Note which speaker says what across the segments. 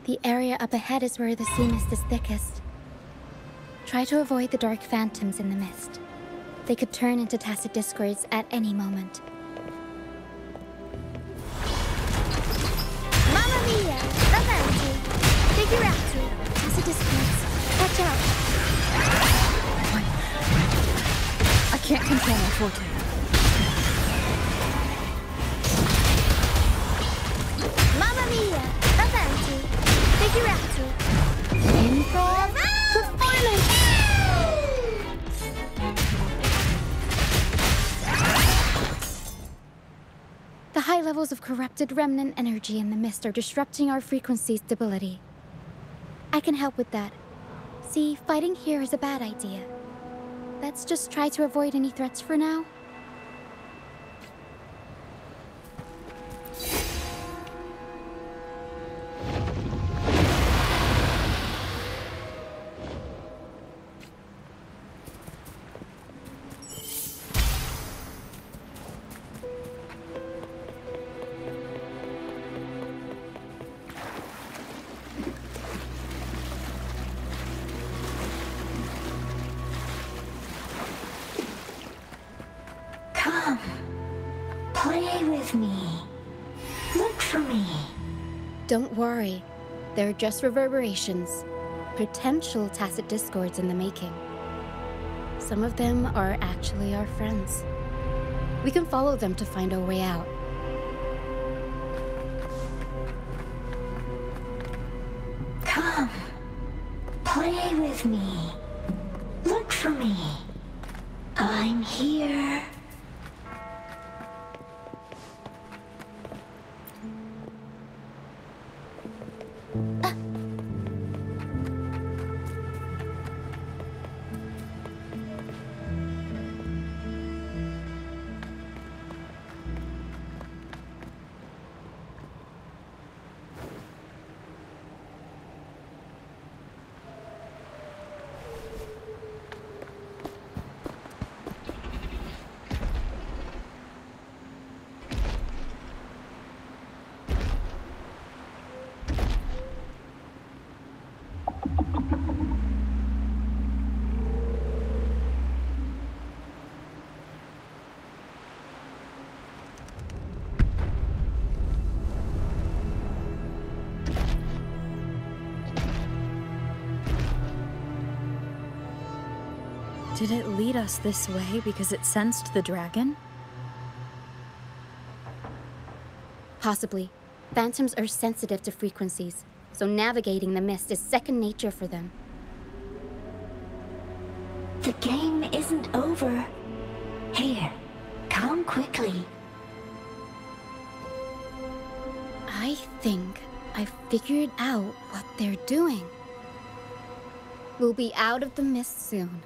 Speaker 1: The area up ahead is where the sea mist is thickest. Try to avoid the dark phantoms in the mist. They could turn into tacit discords at any moment.
Speaker 2: Mamma mia! Avanti! Figurati!
Speaker 1: Tacit discords. Watch out!
Speaker 3: Wait. I can't control my forte.
Speaker 2: Mamma mia! Avanti! Figurati!
Speaker 1: Improv performance! The high levels of corrupted remnant energy in the mist are disrupting our frequency stability. I can help with that. See, fighting here is a bad idea. Let's just try to avoid any threats for now.
Speaker 4: Come, play with me. Look for me.
Speaker 1: Don't worry. They're just reverberations. Potential tacit discords in the making. Some of them are actually our friends. We can follow them to find our way out.
Speaker 4: Come, play with me. Look for me. I'm here.
Speaker 3: Did it lead us this way because it sensed the dragon?
Speaker 1: Possibly. Phantoms are sensitive to frequencies, so navigating the mist is second nature for them.
Speaker 4: The game isn't over. Here, come quickly.
Speaker 1: I think I've figured out what they're doing. We'll be out of the mist soon.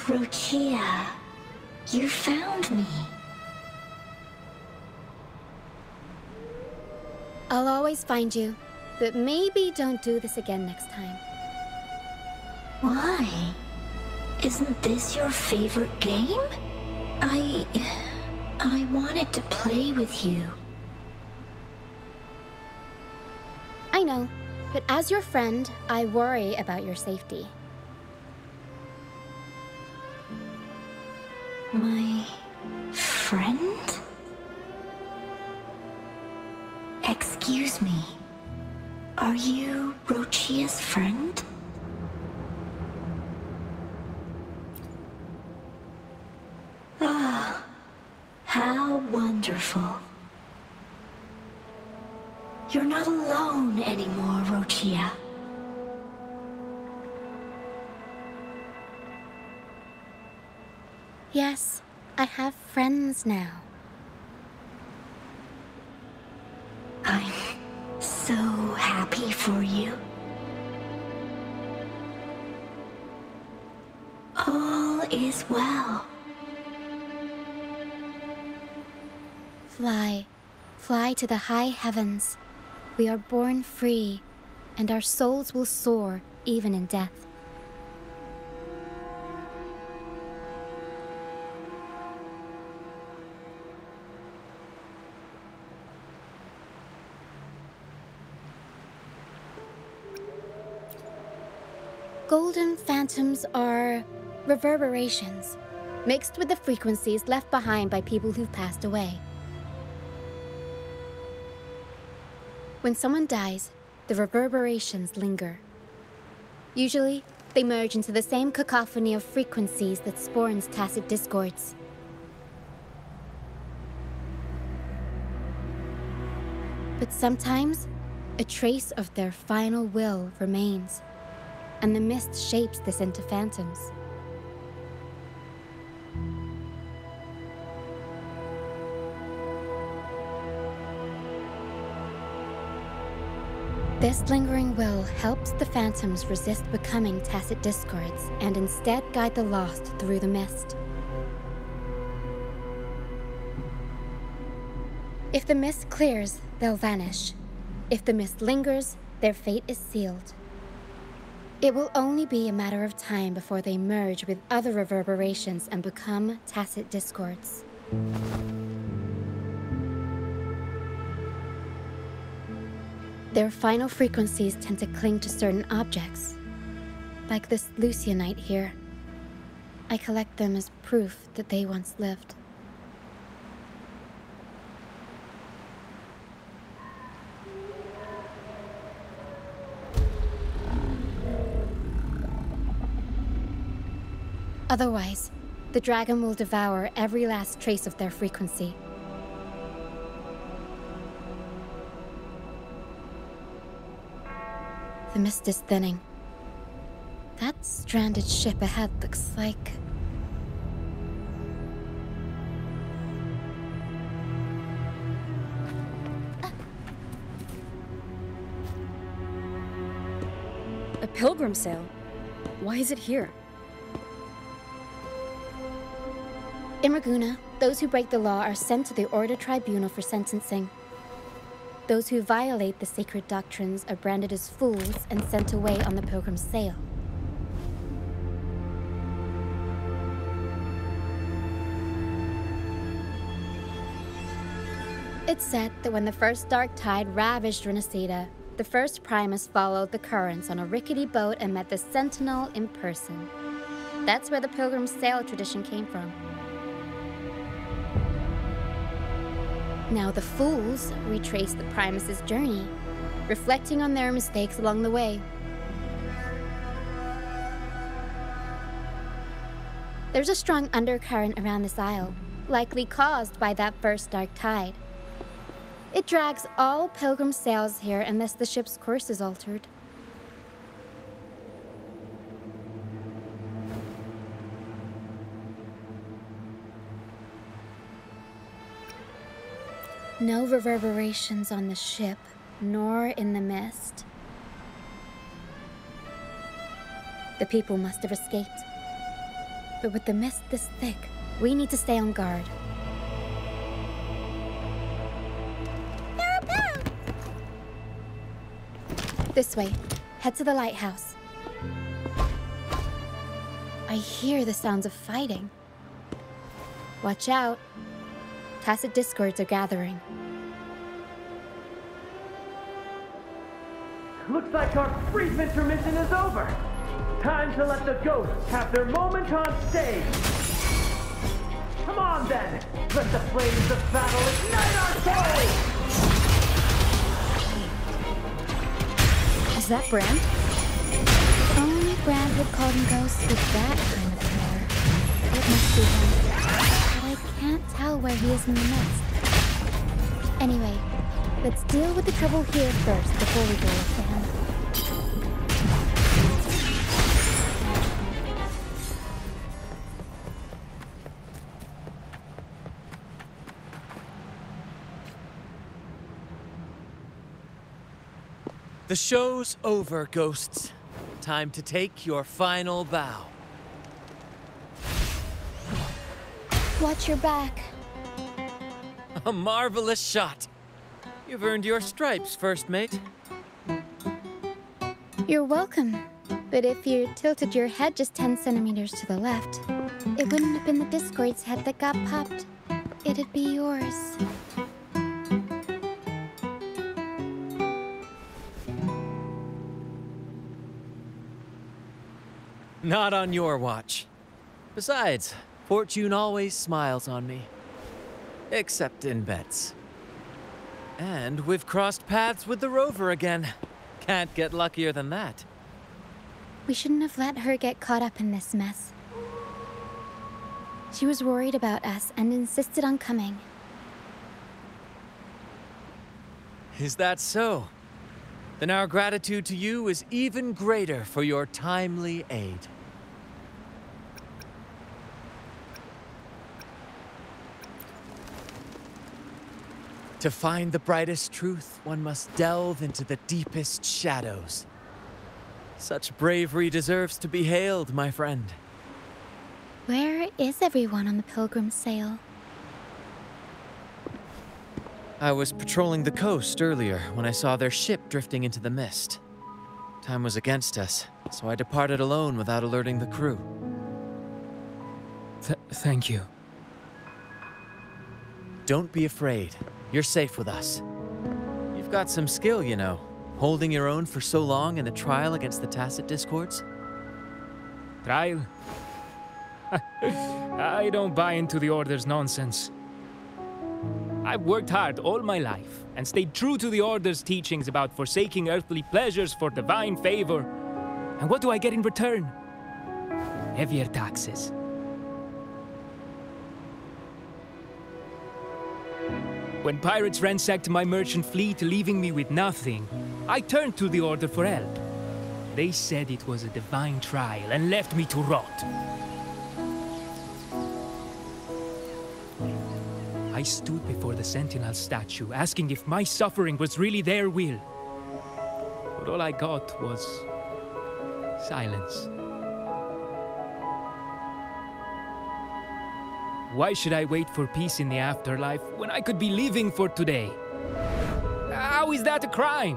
Speaker 4: Rochia, you found me.
Speaker 1: I'll always find you, but maybe don't do this again next time.
Speaker 4: Why? Isn't this your favorite game? I wanted to play with you.
Speaker 1: I know, but as your friend, I worry about your safety.
Speaker 4: My friend? Excuse me. Are you Rochia's friend? How wonderful. You're not alone anymore, Rochia.
Speaker 1: Yes, I have friends now.
Speaker 4: I'm so happy for you. All is well.
Speaker 1: Fly, fly to the high heavens. We are born free, and our souls will soar even in death. Golden phantoms are reverberations, mixed with the frequencies left behind by people who've passed away. When someone dies, the reverberations linger. Usually, they merge into the same cacophony of frequencies that spawns tacit discords. But sometimes, a trace of their final will remains, and the mist shapes this into phantoms. This lingering will helps the phantoms resist becoming tacit discords and instead guide the lost through the mist. If the mist clears, they'll vanish. If the mist lingers, their fate is sealed. It will only be a matter of time before they merge with other reverberations and become tacit discords. Their final frequencies tend to cling to certain objects, like this Lucianite here. I collect them as proof that they once lived. Otherwise, the dragon will devour every last trace of their frequency. The mist is thinning. That stranded ship ahead looks like...
Speaker 3: A pilgrim sail? Why is it here?
Speaker 1: In Ragusa, those who break the law are sent to the Order Tribunal for sentencing. Those who violate the sacred doctrines are branded as fools and sent away on the pilgrim's sail. It's said that when the first dark tide ravaged Renacida, the first Primus followed the currents on a rickety boat and met the Sentinel in person. That's where the pilgrim's sail tradition came from. Now the fools retrace the Primus's journey, reflecting on their mistakes along the way. There's a strong undercurrent around this isle, likely caused by that first dark tide. It drags all pilgrim sails here unless the ship's course is altered. No reverberations on the ship, nor in the mist. The people must have escaped. But with the mist this thick, we need to stay on guard. This way. Head to the lighthouse. I hear the sounds of fighting. Watch out. Tacit discords are gathering.
Speaker 5: Looks like our brief intermission is over. Time to let the ghosts have their moment on stage. Come on then. Let the flames of battle ignite our souls.
Speaker 3: Is that Brand?
Speaker 1: Only Brand would call them ghosts with that kind of power. It must be him. But I can't can't tell where he is in the mist. Anyway, let's deal with the trouble here first before we go after him.
Speaker 6: The show's over, ghosts. Time to take your final bow.
Speaker 1: Watch your back.
Speaker 6: A marvelous shot. You've earned your stripes, first mate.
Speaker 1: You're welcome. But if you tilted your head just 10 centimeters to the left, it wouldn't have been the Discord's head that got popped. It'd be yours.
Speaker 6: Not on your watch. Besides, fortune always smiles on me. Except in bets. And we've crossed paths with the rover again. Can't get luckier than that.
Speaker 1: We shouldn't have let her get caught up in this mess. She was worried about us and insisted on coming.
Speaker 6: Is that so? Then our gratitude to you is even greater for your timely aid. To find the brightest truth, one must delve into the deepest shadows. Such bravery deserves to be hailed, my friend.
Speaker 1: Where is everyone on the Pilgrim's Sail?
Speaker 6: I was patrolling the coast earlier when I saw their ship drifting into the mist. Time was against us, so I departed alone without alerting the crew.
Speaker 7: Thank you.
Speaker 6: Don't be afraid. You're safe with us. You've got some skill, you know, holding your own for so long in the trial against the Tacit Discords.
Speaker 7: Trial? I don't buy into the Order's nonsense. I've worked hard all my life and stayed true to the Order's teachings about forsaking earthly pleasures for divine favor. And what do I get in return? Heavier taxes. When pirates ransacked my merchant fleet, leaving me with nothing, I turned to the Order for help. They said it was a divine trial and left me to rot. I stood before the Sentinel statue, asking if my suffering was really their will. But all I got was silence. Why should I wait for peace in the afterlife when I could be living for today? How is that a crime?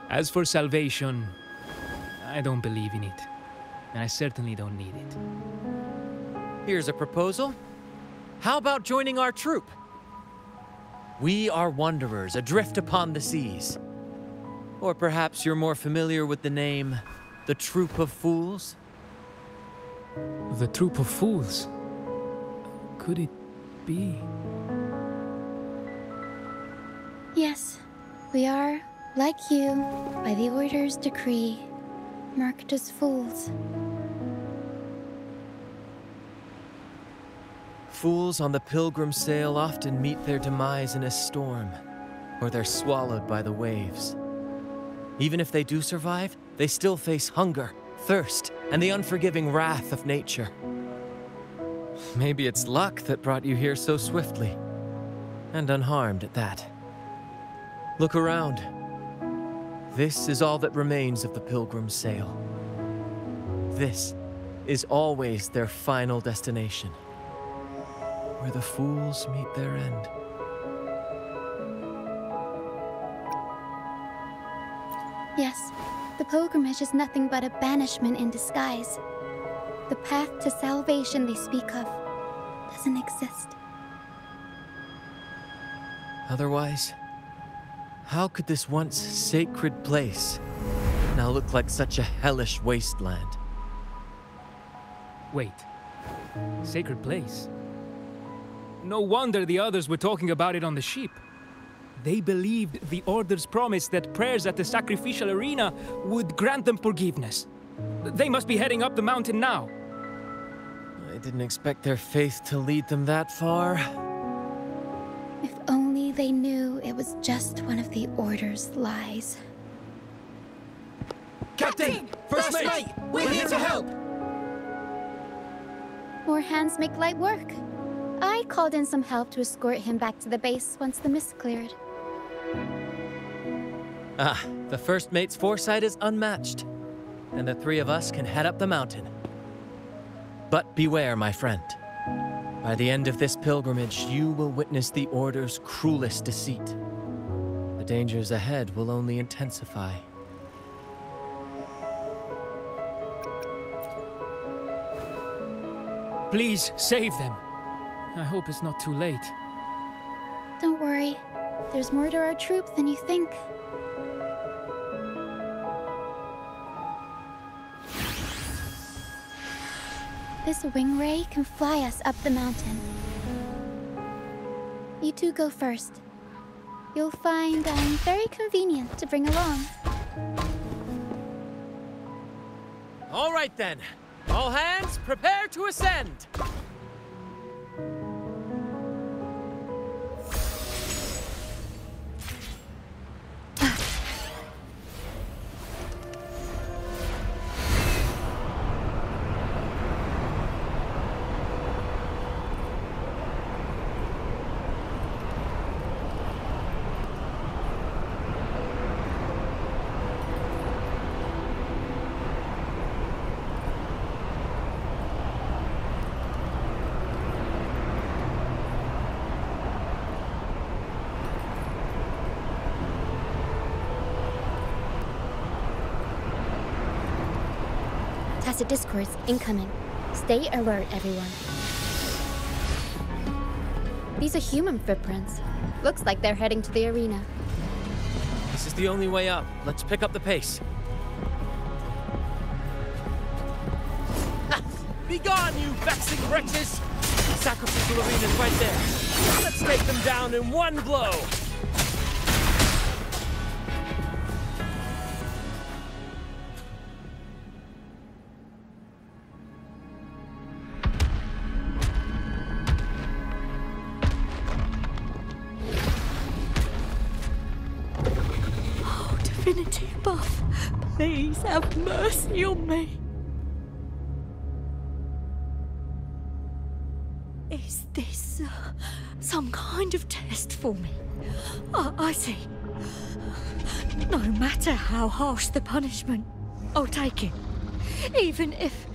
Speaker 7: As for salvation, I don't believe in it. And I certainly don't need it.
Speaker 6: Here's a proposal. How about joining our troop? We are wanderers adrift upon the seas. Or perhaps you're more familiar with the name, the Troop of Fools?
Speaker 7: The Troop of Fools? Could it be?
Speaker 1: Yes, we are, like you, by the Order's decree, marked as fools.
Speaker 6: Fools on the Pilgrim's Sail often meet their demise in a storm, or they're swallowed by the waves. Even if they do survive, they still face hunger, thirst, and the unforgiving wrath of nature. Maybe it's luck that brought you here so swiftly, and unharmed at that. Look around. This is all that remains of the Pilgrim's Sail. This is always their final destination, where the fools meet their end.
Speaker 1: Yes, the pilgrimage is nothing but a banishment in disguise. The path to salvation they speak of doesn't exist.
Speaker 6: Otherwise, how could this once sacred place now look like such a hellish wasteland?
Speaker 7: Wait. Sacred place? No wonder the others were talking about it on the ship. They believed the Order's promise that prayers at the sacrificial arena would grant them forgiveness. They must be heading up the mountain now.
Speaker 6: I didn't expect their faith to lead them that far.
Speaker 1: If only they knew it was just one of the Order's lies.
Speaker 8: Captain! First mate! We're here to help!
Speaker 1: More hands make light work. I called in some help to escort him back to the base once the mist cleared.
Speaker 6: Ah, the first mate's foresight is unmatched, and the three of us can head up the mountain. But beware, my friend. By the end of this pilgrimage, you will witness the Order's cruelest deceit. The dangers ahead will only intensify.
Speaker 7: Please, save them. I hope it's not too late.
Speaker 1: Don't worry. There's more to our troop than you think. This wing ray can fly us up the mountain. You two go first. You'll find I'm very convenient to bring along.
Speaker 6: All right then. All hands, prepare to ascend!
Speaker 1: Tacit discords incoming. Stay alert, everyone. These are human footprints. Looks like they're heading to the arena.
Speaker 6: This is the only way up. Let's pick up the pace. Ha! Be gone, you vexing wretches! The sacrificial arena's right there. Let's take them down in one blow!
Speaker 3: Divinity above, please have mercy on me. Is this some kind of test for me? I see. No matter how harsh the punishment, I'll take it. Even if...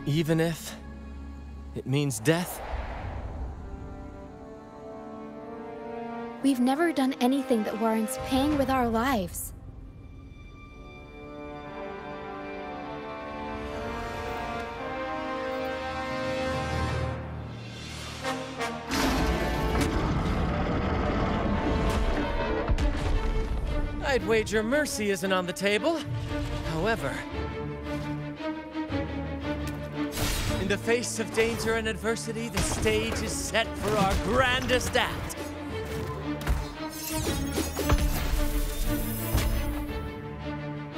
Speaker 6: Even if it means death?
Speaker 1: We've never done anything that warrants paying with our lives.
Speaker 6: I'd wager mercy isn't on the table. However, in the face of danger and adversity, the stage is set for our grandest act.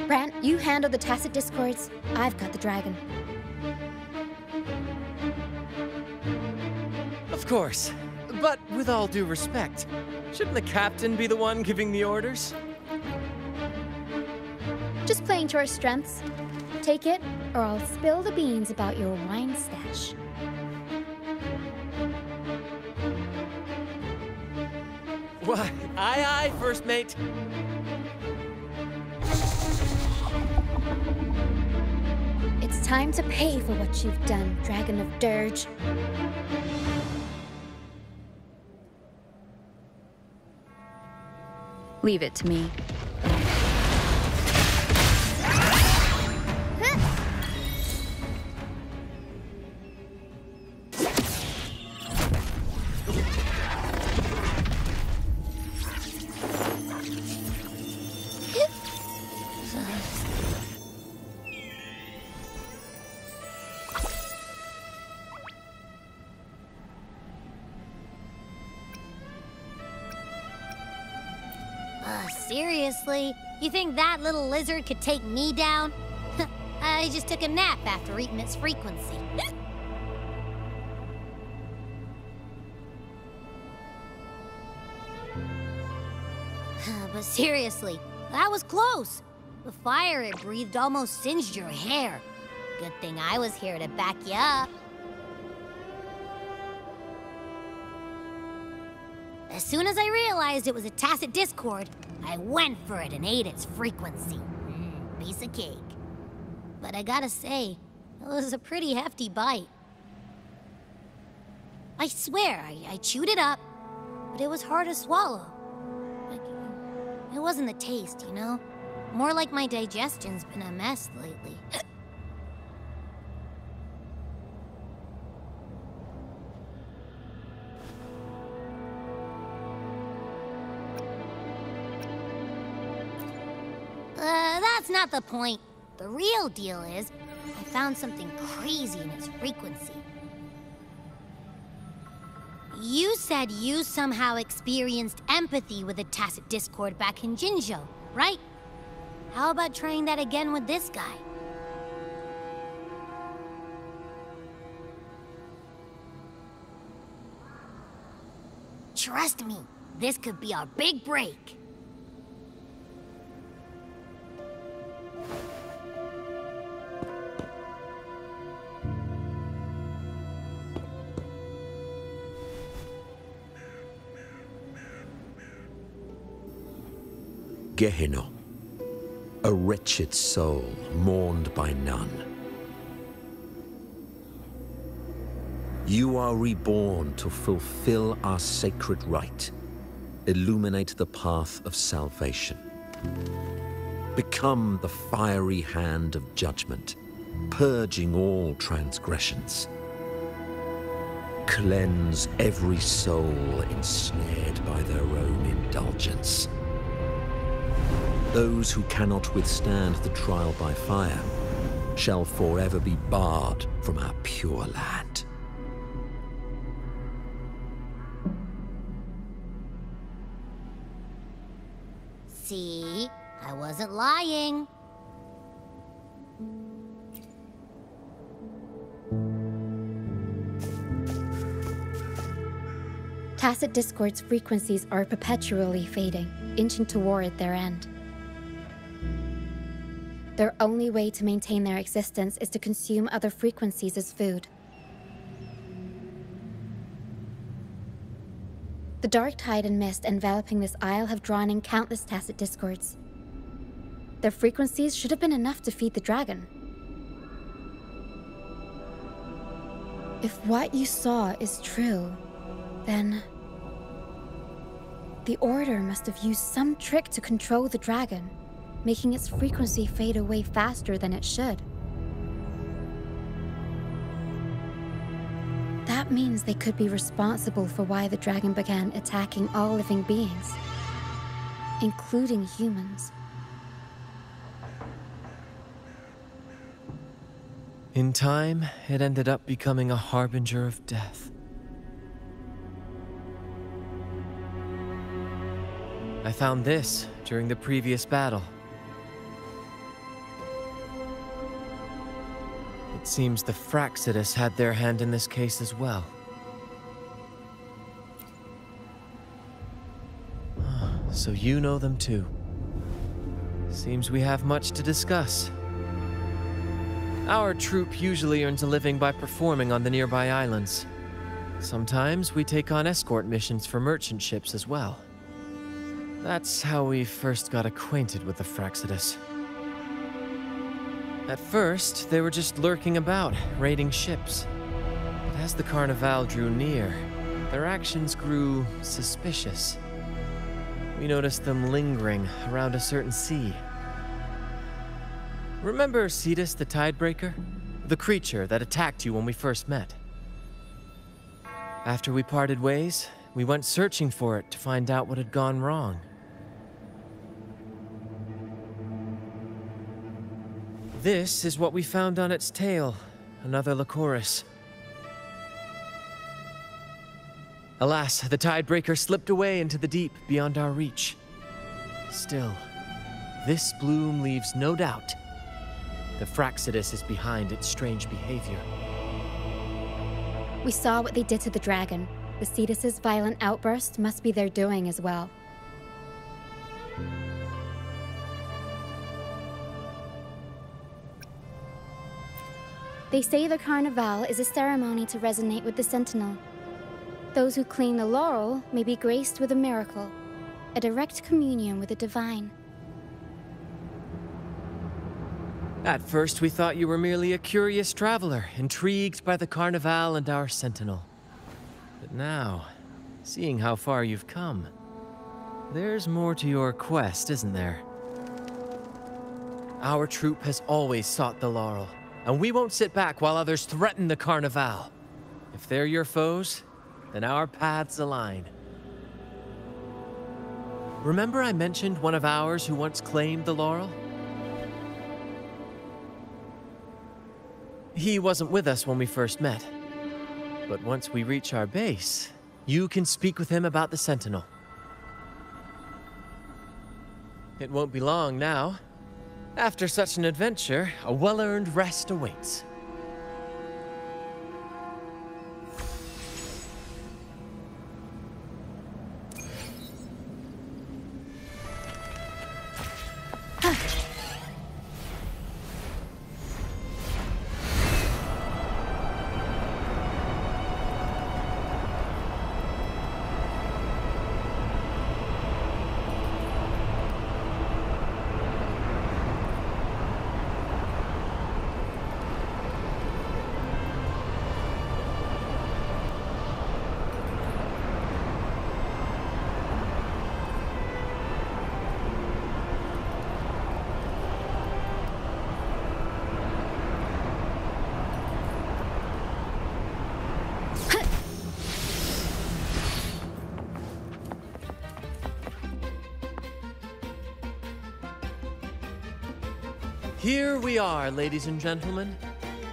Speaker 1: Brant, you handle the tacit discords. I've got the dragon.
Speaker 6: Of course. But with all due respect, shouldn't the captain be the one giving the orders?
Speaker 1: Just playing to our strengths. Take it, or I'll spill the beans about your wine stash.
Speaker 6: Why, aye, first mate.
Speaker 1: It's time to pay for what you've done, Dragon of Dirge.
Speaker 3: Leave it to me.
Speaker 2: Seriously? You think that little lizard could take me down? I just took a nap after eating its frequency. But seriously, that was close. The fire it breathed almost singed your hair. Good thing I was here to back you up. As soon as I realized it was a tacit discord, I went for it and ate its frequency. Piece of cake. But I gotta say, it was a pretty hefty bite. I swear, I chewed it up, but it was hard to swallow. It wasn't the taste, you know? More like my digestion's been a mess lately. That's not the point. The real deal is, I found something crazy in its frequency. You said you somehow experienced empathy with the tacit discord back in Jinzhou, right? How about trying that again with this guy? Trust me, this could be our big break.
Speaker 9: Gehenna, a wretched soul mourned by none. You are reborn to fulfill our sacred rite, illuminate the path of salvation. Become the fiery hand of judgment, purging all transgressions. Cleanse every soul ensnared by their own indulgence. Those who cannot withstand the trial by fire shall forever be barred from our pure land.
Speaker 2: See? I wasn't lying.
Speaker 1: Tacit discord's frequencies are perpetually fading, inching toward their end. Their only way to maintain their existence is to consume other frequencies as food. The dark tide and mist enveloping this isle have drawn in countless tacit discords. Their frequencies should have been enough to feed the dragon. If what you saw is true, then the Order must have used some trick to control the dragon, making its frequency fade away faster than it should. That means they could be responsible for why the dragon began attacking all living beings, including humans.
Speaker 6: In time, it ended up becoming a harbinger of death. I found this during the previous battle. It seems the Fraxidus had their hand in this case as well. So you know them too. Seems we have much to discuss. Our troop usually earns a living by performing on the nearby islands. Sometimes we take on escort missions for merchant ships as well. That's how we first got acquainted with the Fraxidus. At first, they were just lurking about, raiding ships. But as the Carnival drew near, their actions grew suspicious. We noticed them lingering around a certain sea. Remember Cetus the Tidebreaker? The creature that attacked you when we first met? After we parted ways, we went searching for it to find out what had gone wrong. This is what we found on its tail, another Lycoris. Alas, the Tidebreaker slipped away into the deep beyond our reach. Still, this bloom leaves no doubt. The Fraxidus is behind its strange behavior.
Speaker 1: We saw what they did to the dragon. The Cetus's violent outburst must be their doing as well. They say the Carnival is a ceremony to resonate with the Sentinel. Those who clean the laurel may be graced with a miracle, a direct communion with the divine.
Speaker 6: At first, we thought you were merely a curious traveler, intrigued by the Carnival and our Sentinel. But now, seeing how far you've come, there's more to your quest, isn't there? Our troop has always sought the laurel, and we won't sit back while others threaten the Carnival. If they're your foes, then our paths align. Remember I mentioned one of ours who once claimed the laurel? He wasn't with us when we first met. But once we reach our base, you can speak with him about the Sentinel. It won't be long now. After such an adventure, a well-earned rest awaits. Here we are, ladies and gentlemen.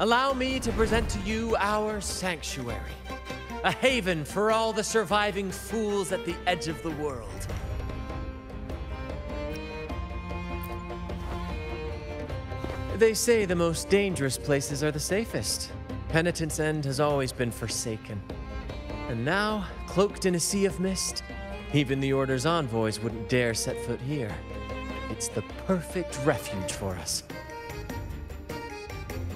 Speaker 6: Allow me to present to you our sanctuary. A haven for all the surviving fools at the edge of the world. They say the most dangerous places are the safest. Penitent's End has always been forsaken. And now, cloaked in a sea of mist, even the Order's envoys wouldn't dare set foot here. It's the perfect refuge for us.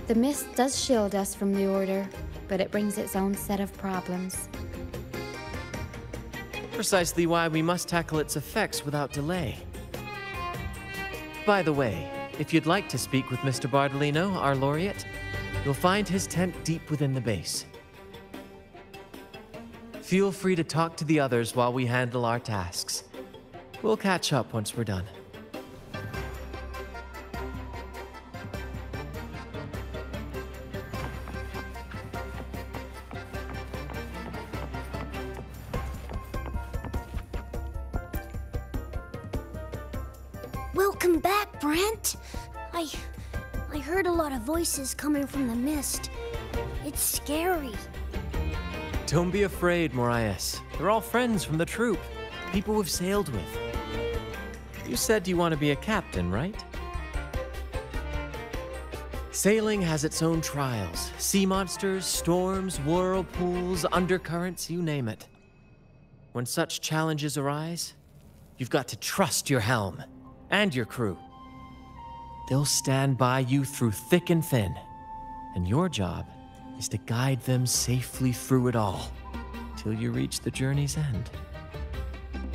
Speaker 1: The mist does shield us from the Order, but it brings its own set of problems.
Speaker 6: Precisely why we must tackle its effects without delay. By the way, if you'd like to speak with Mr. Bardolino, our laureate, you'll find his tent deep within the base. Feel free to talk to the others while we handle our tasks. We'll catch up once we're done.
Speaker 2: Welcome back, Brent. I heard a lot of voices coming from the mist. It's scary.
Speaker 6: Don't be afraid, Morias. They're all friends from the troop. People we've sailed with. You said you want to be a captain, right? Sailing has its own trials. Sea monsters, storms, whirlpools, undercurrents, you name it. When such challenges arise, you've got to trust your helm. And your crew. They'll stand by you through thick and thin, and your job is to guide them safely through it all, till you reach the journey's end.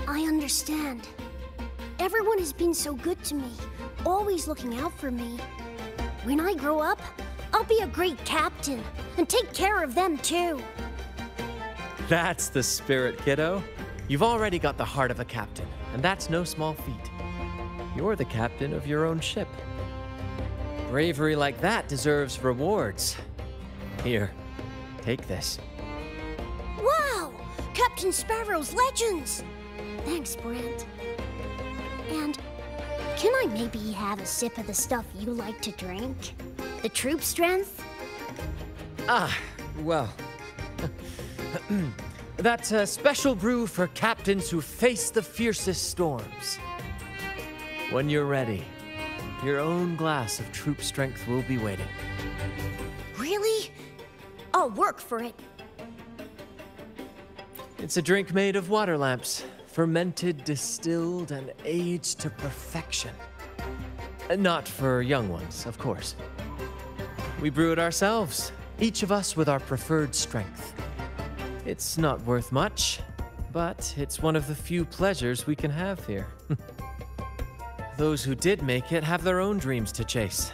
Speaker 2: I understand. Everyone has been so good to me, always looking out for me. When I grow up, I'll be a great captain, and take care of them too.
Speaker 6: That's the spirit, kiddo. You've already got the heart of a captain, and that's no small feat. You're the captain of your own ship. Bravery like that deserves rewards. Here, take this.
Speaker 2: Wow! Captain Sparrow's legends! Thanks, Brent. And can I maybe have a sip of the stuff you like to drink? The troop strength?
Speaker 6: Ah, well. That's a special brew for captains who face the fiercest storms. When you're ready, your own glass of troop strength will be waiting.
Speaker 2: Really? I'll work for it.
Speaker 6: It's a drink made of water lamps, fermented, distilled, and aged to perfection. Not for young ones, of course. We brew it ourselves, each of us with our preferred strength. It's not worth much, but it's one of the few pleasures we can have here. Those who did make it have their own dreams to chase.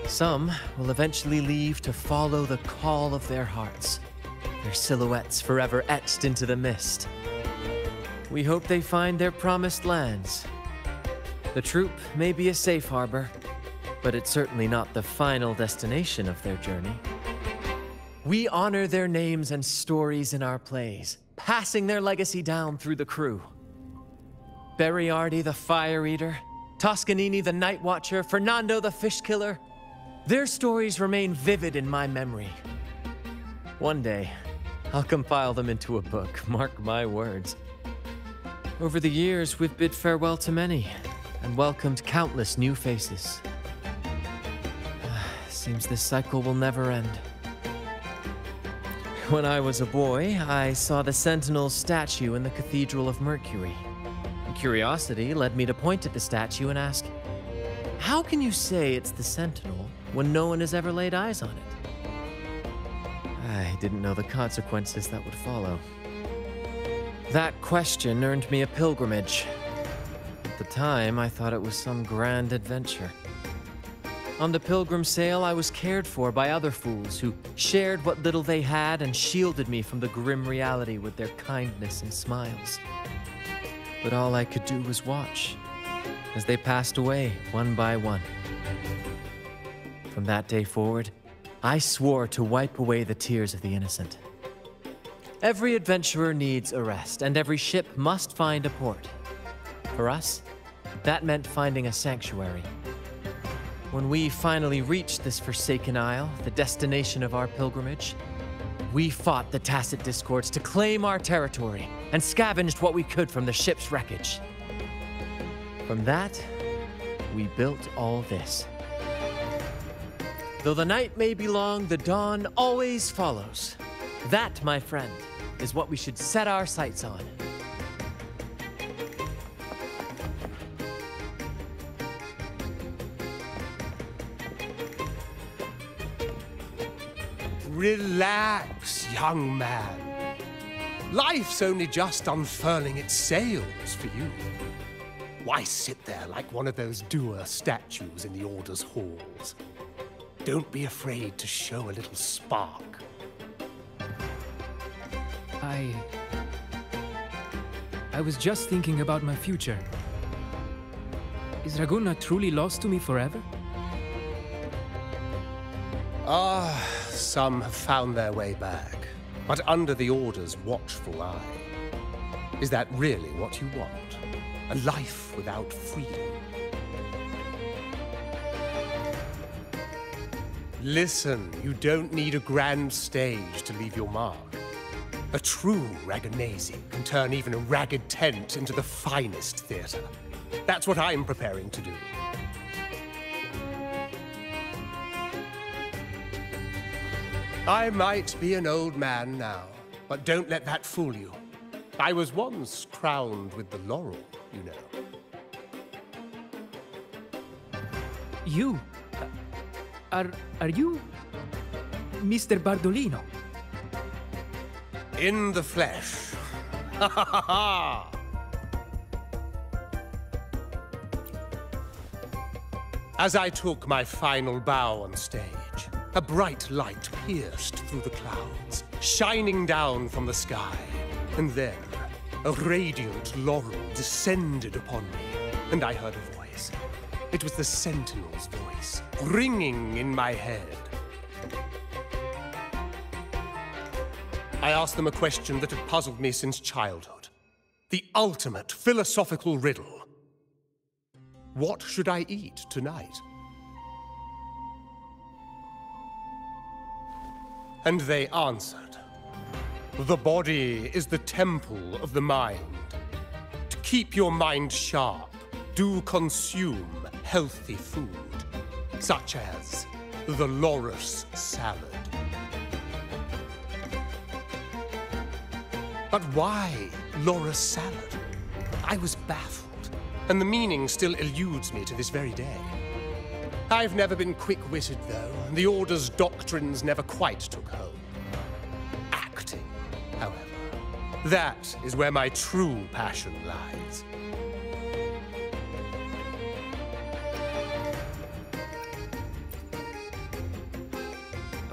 Speaker 6: Some will eventually leave to follow the call of their hearts, their silhouettes forever etched into the mist. We hope they find their promised lands. The troop may be a safe harbor, but it's certainly not the final destination of their journey. We honor their names and stories in our plays, passing their legacy down through the crew. Beriardi the Fire Eater, Toscanini the Night Watcher, Fernando the Fish Killer. Their stories remain vivid in my memory. One day, I'll compile them into a book, mark my words. Over the years, we've bid farewell to many, and welcomed countless new faces. Seems this cycle will never end. When I was a boy, I saw the Sentinel's statue in the Cathedral of Mercury. Curiosity led me to point at the statue and ask, how can you say it's the Sentinel when no one has ever laid eyes on it? I didn't know the consequences that would follow. That question earned me a pilgrimage. At the time, I thought it was some grand adventure. On the pilgrim sail, I was cared for by other fools who shared what little they had and shielded me from the grim reality with their kindness and smiles. But all I could do was watch as they passed away one by one. From that day forward, I swore to wipe away the tears of the innocent. Every adventurer needs a rest, and every ship must find a port. For us, that meant finding a sanctuary. When we finally reached this forsaken isle, the destination of our pilgrimage, we fought the Tacit Discords to claim our territory and scavenged what we could from the ship's wreckage. From that, we built all this. Though the night may be long, the dawn always follows. That, my friend, is what we should set our sights on.
Speaker 10: Relax, young man. Life's only just unfurling its sails for you. Why sit there like one of those dour statues in the Order's halls? Don't be afraid to show a little spark.
Speaker 7: I was just thinking about my future. Is Raguna truly lost to me forever?
Speaker 10: Some have found their way back, but under the Order's watchful eye. Is that really what you want? A life without freedom? Listen, you don't need a grand stage to leave your mark. A true Raganese can turn even a ragged tent into the finest theater. That's what I'm preparing to do. I might be an old man now, but don't let that fool you. I was once crowned with the laurel, you know.
Speaker 7: You? Are you Mr. Bardolino?
Speaker 10: In the flesh. Ha ha ha ha! As I took my final bow on stage, a bright light pierced through the clouds, shining down from the sky. And then, a radiant laurel descended upon me, and I heard a voice. It was the Sentinel's voice, ringing in my head. I asked them a question that had puzzled me since childhood. The ultimate philosophical riddle. What should I eat tonight? And they answered. The body is the temple of the mind. To keep your mind sharp, do consume healthy food, such as the loris salad. But why loris salad? I was baffled, and the meaning still eludes me to this very day. I've never been quick-witted, though, and the Order's doctrines never quite took hold. Acting, however, that is where my true passion lies.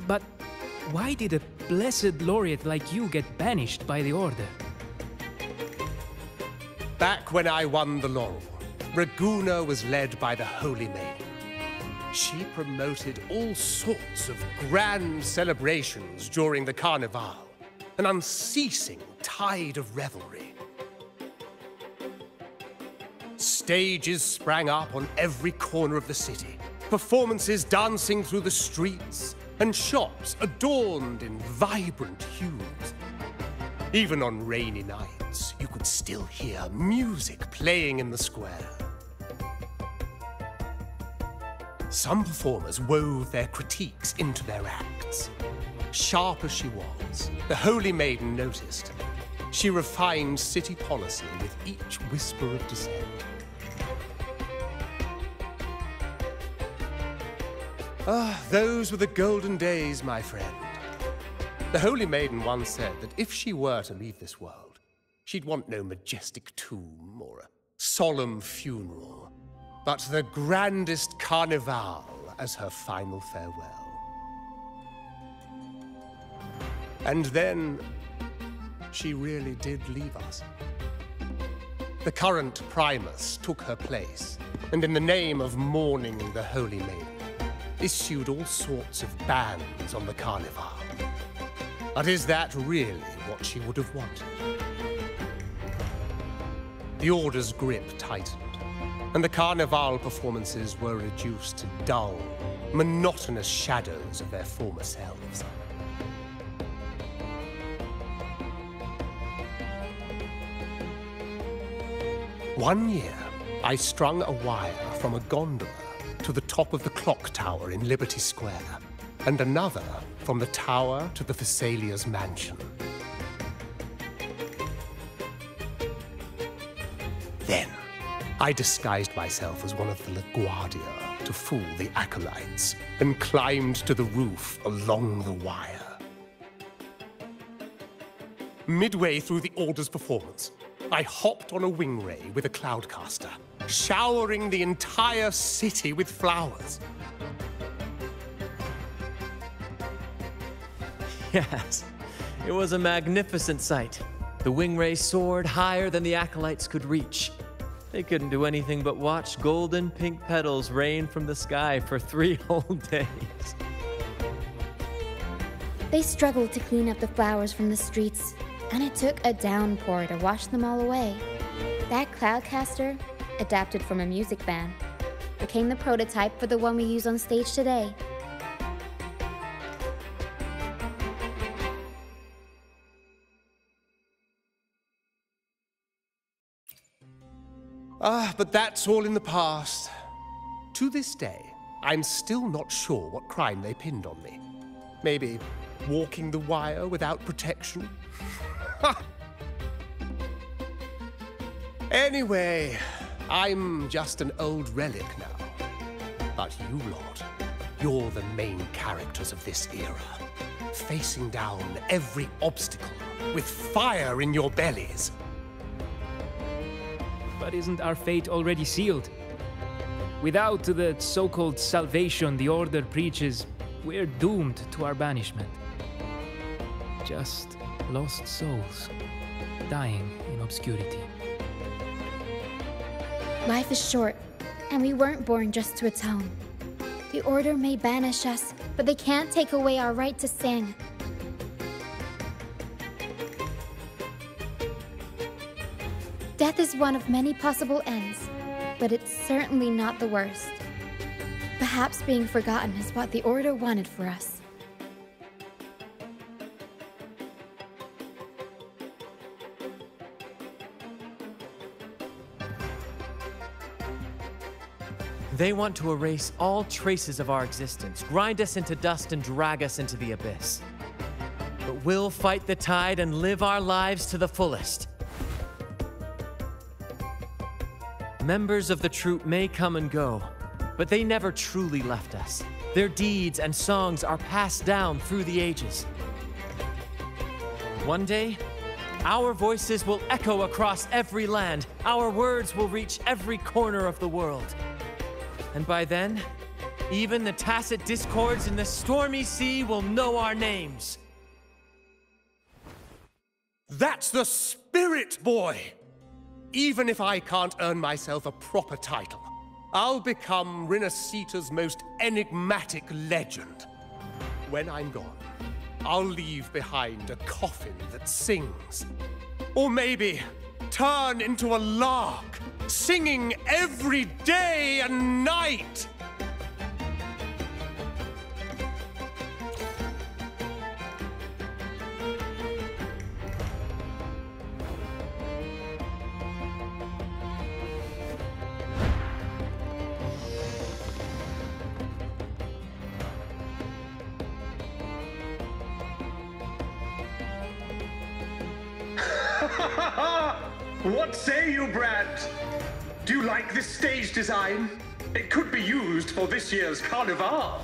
Speaker 7: But why did a blessed laureate like you get banished by the Order?
Speaker 10: Back when I won the laurel, Raguna was led by the Holy Maiden. She promoted all sorts of grand celebrations during the Carnival, an unceasing tide of revelry. Stages sprang up on every corner of the city, performances dancing through the streets, and shops adorned in vibrant hues. Even on rainy nights, you could still hear music playing in the square. Some performers wove their critiques into their acts. Sharp as she was, the Holy Maiden noticed. She refined city policy with each whisper of dissent. Ah, those were the golden days, my friend. The Holy Maiden once said that if she were to leave this world, she'd want no majestic tomb or a solemn funeral, but the grandest carnival as her final farewell. And then, she really did leave us. The current Primus took her place, and in the name of mourning the Holy Maiden, issued all sorts of bans on the Carnival. But is that really what she would have wanted? The Order's grip tightened, and the Carnival performances were reduced to dull, monotonous shadows of their former selves. One year, I strung a wire from a gondola to the top of the clock tower in Liberty Square, and another from the tower to the Thessalia's mansion. Then, I disguised myself as one of the LaGuardia to fool the acolytes, and climbed to the roof along the wire. Midway through the Order's performance, I hopped on a wing ray with a cloudcaster, showering the entire city with flowers.
Speaker 6: Yes, it was a magnificent sight. The wingray soared higher than the acolytes could reach. They couldn't do anything but watch golden pink petals rain from the sky for 3 whole days.
Speaker 1: They struggled to clean up the flowers from the streets, and it took a downpour to wash them all away. That cloudcaster, adapted from a music band, became the prototype for the one we use on stage today.
Speaker 10: But that's all in the past. To this day, I'm still not sure what crime they pinned on me. Maybe walking the wire without protection? Anyway, I'm just an old relic now. But you lot, you're the main characters of this era, facing down every obstacle with fire in your bellies.
Speaker 7: But isn't our fate already sealed? Without the so-called salvation the Order preaches, we're doomed to our banishment. Just lost souls, dying in obscurity.
Speaker 1: Life is short, and we weren't born just to atone. The Order may banish us, but they can't take away our right to sing. Death is one of many possible ends, but it's certainly not the worst. Perhaps being forgotten is what the Order wanted for us.
Speaker 6: They want to erase all traces of our existence, grind us into dust and drag us into the abyss. But we'll fight the tide and live our lives to the fullest. Members of the troupe may come and go, but they never truly left us. Their deeds and songs are passed down through the ages. One day, our voices will echo across every land. Our words will reach every corner of the world. And by then, even the tacit discords in the stormy sea will know our names.
Speaker 10: That's the spirit, boy! Even if I can't earn myself a proper title, I'll become Rinasita's most enigmatic legend. When I'm gone, I'll leave behind a coffin that sings. Or maybe turn into a lark, singing every day and night!
Speaker 11: What say you, Brad? Do you like this stage design? It could be used for this year's carnival.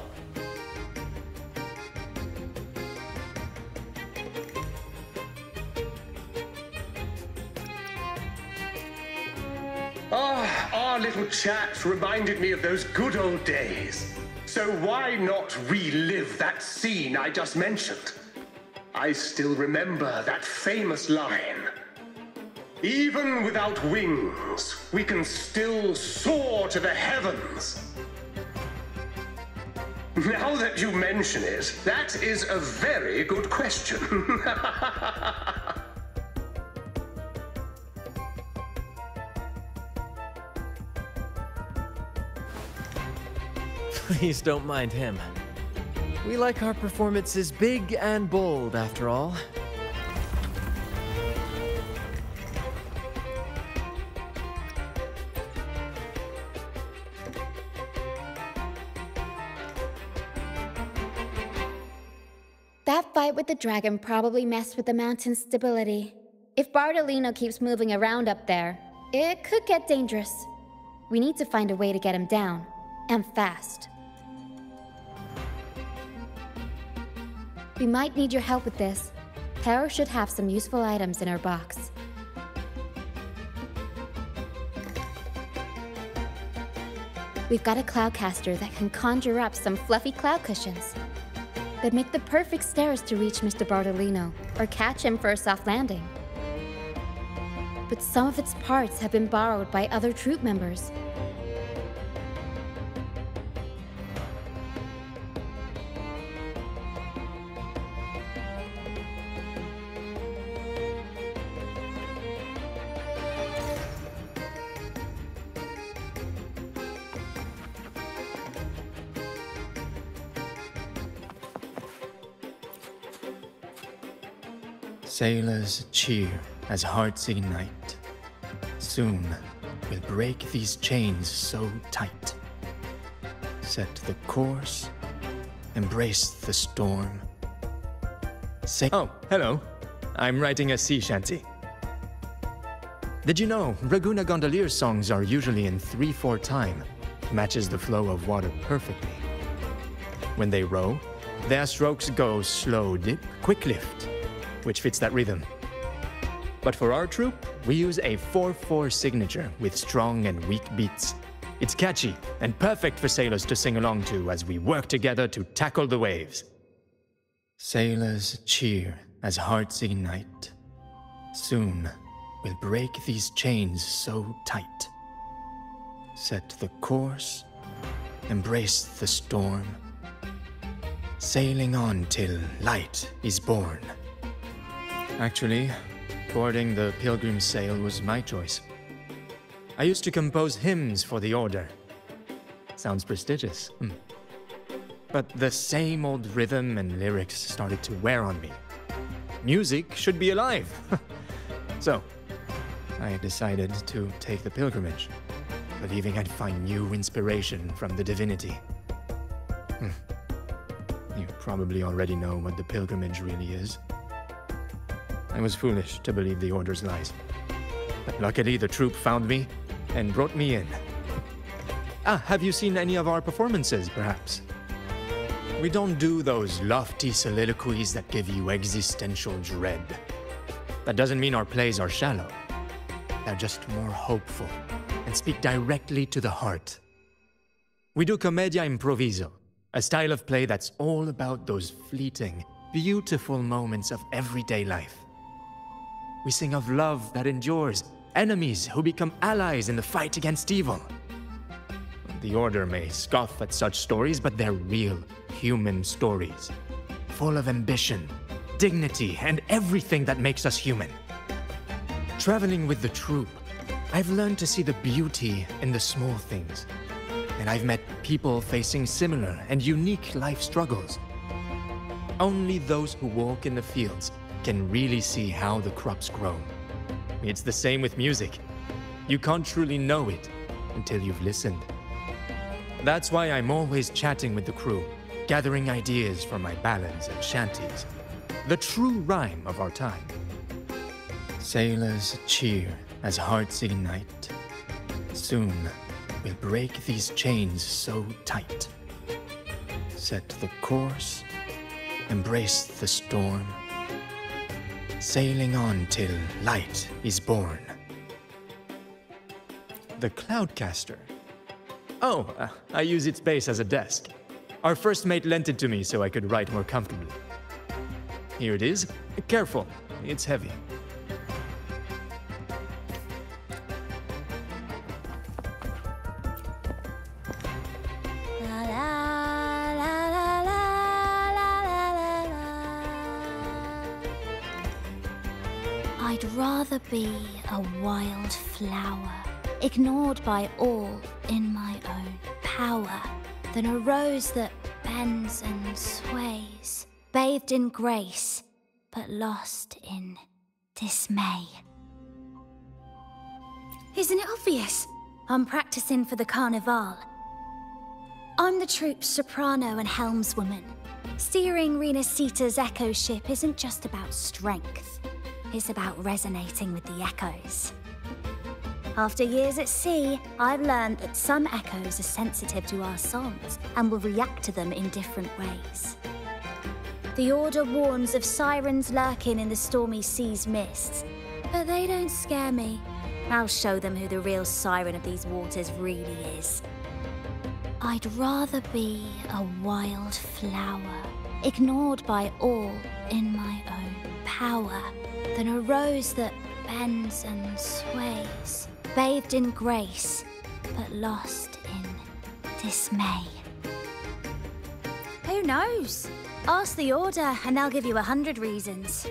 Speaker 11: Our little chat reminded me of those good old days. So why not relive that scene I just mentioned? I still remember that famous line. Even without wings, we can still soar to the heavens. Now that you mention it, that is a very good question.
Speaker 6: Please don't mind him. We like our performances big and bold, after all.
Speaker 1: That fight with the dragon probably messed with the mountain's stability. If Bartolino keeps moving around up there, it could get dangerous. We need to find a way to get him down, and fast. We might need your help with this. Taro should have some useful items in her box. We've got a cloudcaster that can conjure up some fluffy cloud cushions. They'd make the perfect stairs to reach Mr. Bartolino, or catch him for a soft landing. But some of its parts have been borrowed by other troupe members.
Speaker 7: Sailors cheer as hearts ignite. Soon we'll break these chains so tight. Set the course, embrace the storm. Oh, hello. I'm writing a sea shanty. Did you know Raguna Gondolier songs are usually in 3/4 time? Matches the flow of water perfectly. When they row, their strokes go slow dip, quick lift, which fits that rhythm. But for our troupe, we use a 4/4 signature with strong and weak beats. It's catchy and perfect for sailors to sing along to as we work together to tackle the waves. Sailors cheer as hearts ignite. Soon we'll break these chains so tight. Set the course, embrace the storm. Sailing on till light is born. Actually, boarding the Pilgrim Sail was my choice. I used to compose hymns for the Order. Sounds prestigious. But the same old rhythm and lyrics started to wear on me. Music should be alive. So, I decided to take the pilgrimage.
Speaker 12: believing I'd find new inspiration from the divinity. You probably already know what the pilgrimage really is. I was foolish to believe the Order's lies. But luckily, the troop found me and brought me in. Have you seen any of our performances, perhaps? We don't do those lofty soliloquies that give you existential dread. That doesn't mean our plays are shallow. They're just more hopeful and speak directly to the heart. We do commedia improviso, a style of play that's all about those fleeting, beautiful moments of everyday life. We sing of love that endures, enemies who become allies in the fight against evil. The Order may scoff at such stories, but they're real, human stories, full of ambition, dignity, and everything that makes us human. Traveling with the troop, I've learned to see the beauty in the small things, and I've met people facing similar and unique life struggles. Only those who walk in the fields can really see how the crops grow. It's the same with music. You can't truly know it until you've listened. That's why I'm always chatting with the crew, gathering ideas for my ballads and shanties. The true rhyme of our time. Sailors cheer as hearts ignite. Soon we'll break these chains so tight. Set the course, embrace the storm, sailing on till light is born. The Cloudcaster. Oh, I use its base as a desk. Our first mate lent it to me so I could write more comfortably. Here it is. Careful, it's heavy.
Speaker 1: I'd rather be a wild flower, ignored by all in my own power, than a rose that bends and sways, bathed in grace, but lost in dismay. Isn't it obvious? I'm practicing for the Carnival. I'm the troop's soprano and helmswoman. Steering Rena Sita's echo ship isn't just about strength. It's about resonating with the echoes. After years at sea, I've learned that some echoes are sensitive to our songs and will react to them in different ways. The Order warns of sirens lurking in the stormy sea's mists, but they don't scare me. I'll show them who the real siren of these waters really is. I'd rather be a wild flower, ignored by all in my own power, than a rose that bends and sways, bathed in grace, but lost in dismay. Who knows? Ask the Order and they'll give you 100 reasons.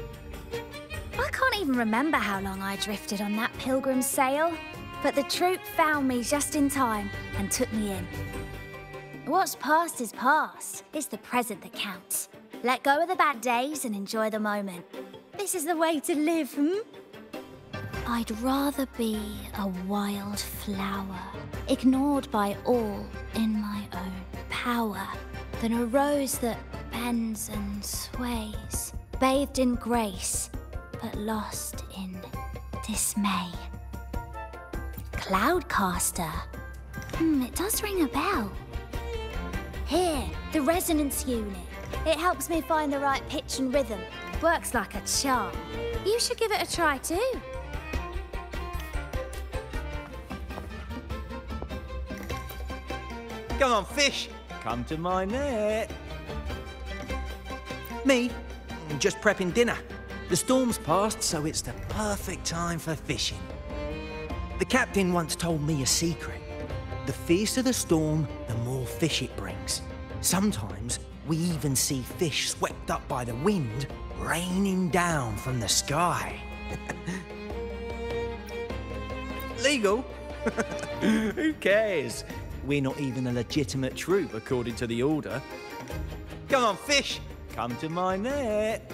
Speaker 1: I can't even remember how long I drifted on that pilgrim sail, but the troop found me just in time and took me in. What's past is past. It's the present that counts. Let go of the bad days and enjoy the moment. This is the way to live, I'd rather be a wild flower, ignored by all in my own power, than a rose that bends and sways, bathed in grace, but lost in dismay. Cloudcaster. It does ring a bell. Here, the resonance unit. It helps me find the right pitch and rhythm. Works like a charm. You should give it a try too.
Speaker 13: Come on, fish. Come to my net. Me? Just prepping dinner. The storm's passed, so it's the perfect time for fishing. The captain once told me a secret. The fiercer the storm, the more fish it brings. Sometimes we even see fish swept up by the wind, raining down from the sky. Legal? Who cares? We're not even a legitimate troop, according to the Order. Come on, fish. Come to my net.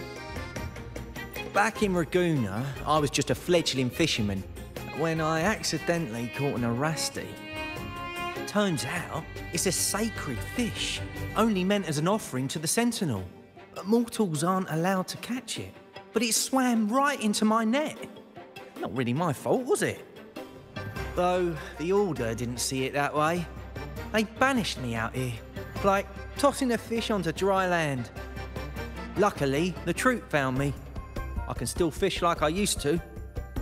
Speaker 13: Back in Raguna, I was just a fledgling fisherman when I accidentally caught an Arasti. turns out it's a sacred fish, only meant as an offering to the Sentinel. Mortals aren't allowed to catch it, but it swam right into my net. Not really my fault, was it? Though the Order didn't see it that way. They banished me out here, like tossing a fish onto dry land. Luckily, the troop found me. I can still fish like I used to.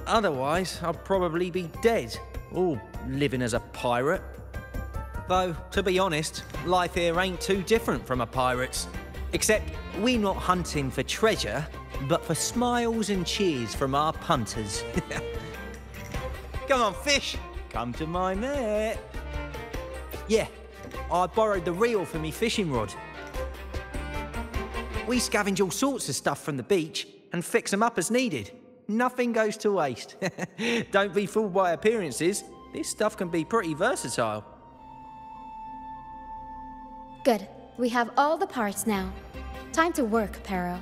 Speaker 13: Otherwise, I'd probably be dead, or living as a pirate. Though, to be honest, life here ain't too different from a pirate's. Except we're not hunting for treasure, but for smiles and cheers from our punters. Come on, fish, come to my net. Yeah, I borrowed the reel for me fishing rod. We scavenge all sorts of stuff from the beach and fix them up as needed. Nothing goes to waste. Don't be fooled by appearances. This stuff can be pretty versatile.
Speaker 1: Good. We have all the parts now. Time to work, Pero.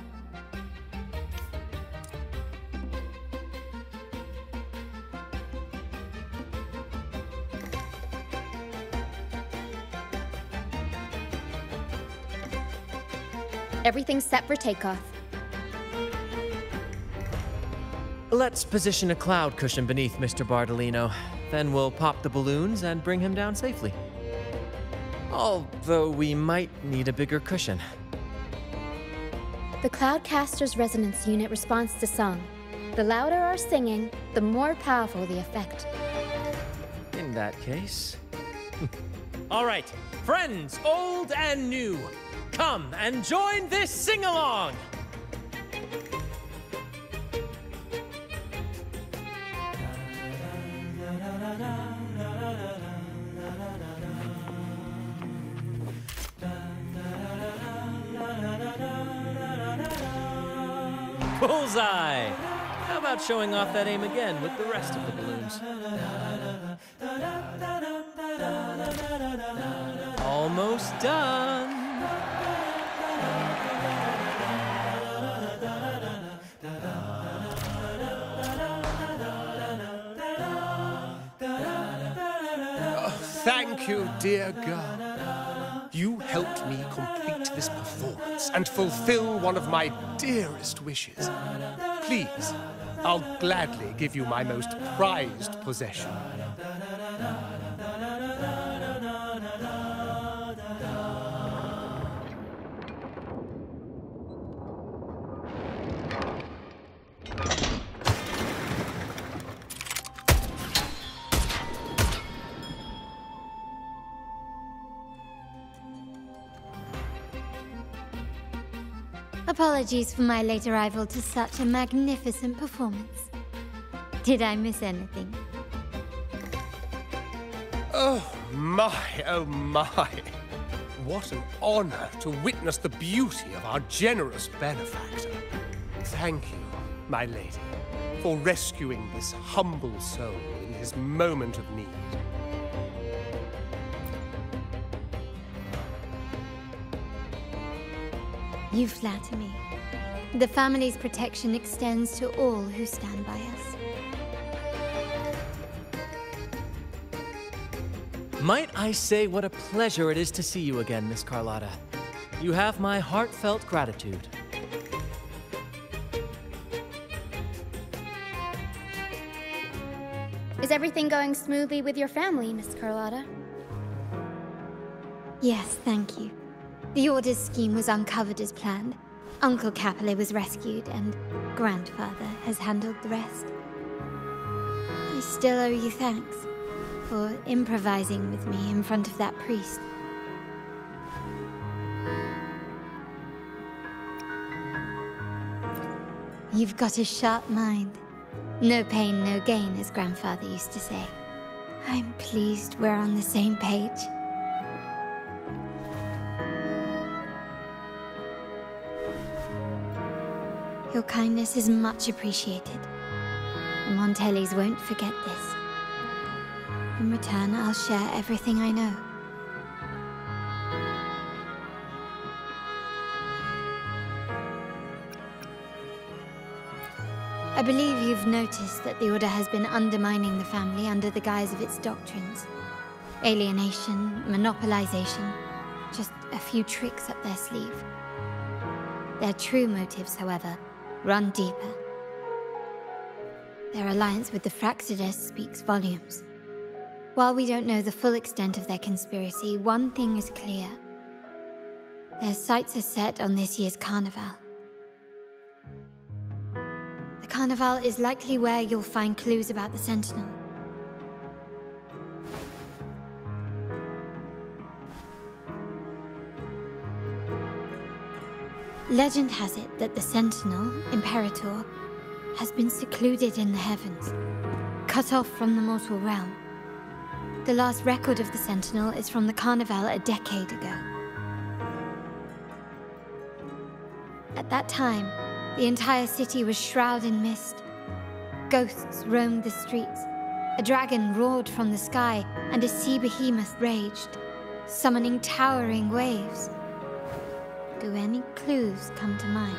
Speaker 1: Everything's set for takeoff.
Speaker 6: Let's position a cloud cushion beneath Mr. Bardolino. Then we'll pop the balloons and bring him down safely. Although we might need a bigger cushion.
Speaker 1: The Cloudcaster's resonance unit responds to song. The louder our singing, the more powerful the effect.
Speaker 6: In that case... All right, friends, old and new, come and join this sing-along! Bullseye! How about showing off that aim again with the rest of the balloons? Almost done!
Speaker 10: Thank you, dear girl. You helped me complete this performance and fulfill one of my dearest wishes. Please, I'll gladly give you my most prized possession.
Speaker 2: Apologies for my late arrival to such a magnificent performance. Did I miss anything?
Speaker 10: Oh my, oh my. What an honor to witness the beauty of our generous benefactor. Thank you, my lady, for rescuing this humble soul in his moment of need.
Speaker 2: You flatter me. The family's protection extends to all who stand by us.
Speaker 6: Might I say what a pleasure it is to see you again, Miss Carlotta. You have my heartfelt gratitude.
Speaker 1: Is everything going smoothly with your family, Miss Carlotta?
Speaker 2: Yes, thank you. The Order's scheme was uncovered as planned. Uncle Capilet was rescued, and Grandfather has handled the rest. I still owe you thanks for improvising with me in front of that priest. You've got a sharp mind. No pain, no gain, as Grandfather used to say. I'm pleased we're on the same page. Your kindness is much appreciated. The Montellis won't forget this. In return, I'll share everything I know. I believe you've noticed that the Order has been undermining the family under the guise of its doctrines.
Speaker 1: Alienation, monopolization, just a few tricks up their sleeve. Their true motives, however, run deeper. Their alliance with the Fraxidus speaks volumes. While we don't know the full extent of their conspiracy, one thing is clear. Their sights are set on this year's carnival. The carnival is likely where you'll find clues about the Sentinel. Legend has it that the Sentinel, Imperator, has been secluded in the heavens, cut off from the mortal realm. The last record of the Sentinel is from the Carnival a decade ago. At that time, the entire city was shrouded in mist. Ghosts roamed the streets, a dragon roared from the sky, and a sea behemoth raged, summoning towering waves. Do any clues come to mind?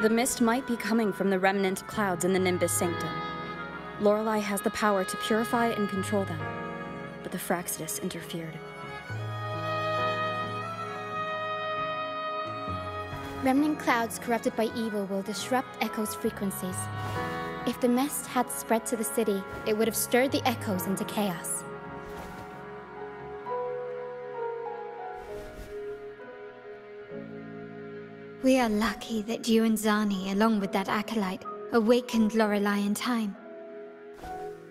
Speaker 14: The mist might be coming from the remnant clouds in the Nimbus Sanctum. Lorelei has the power to purify and control them, but the Fraxidus interfered.
Speaker 1: Remnant clouds corrupted by evil will disrupt Echo's frequencies. If the mist had spread to the city, it would have stirred the echoes into chaos. We are lucky that you and Zani, along with that acolyte, awakened Lorelei in time.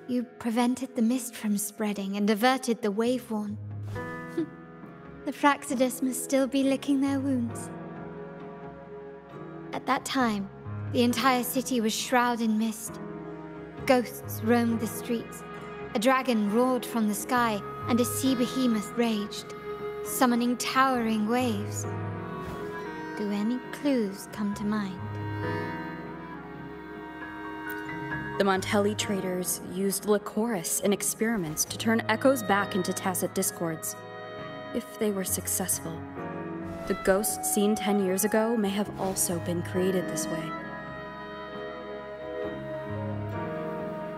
Speaker 1: You prevented the mist from spreading and averted the wave-worn. The Fraxidus must still be licking their wounds. At that time, the entire city was shrouded in mist. Ghosts roamed the streets. A dragon roared from the sky, and a sea behemoth raged, summoning towering waves. Do any clues come to mind?
Speaker 14: The Montelli traders used Lycoris in experiments to turn echoes back into tacit discords. If they were successful, the ghosts seen 10 years ago may have also been created this way.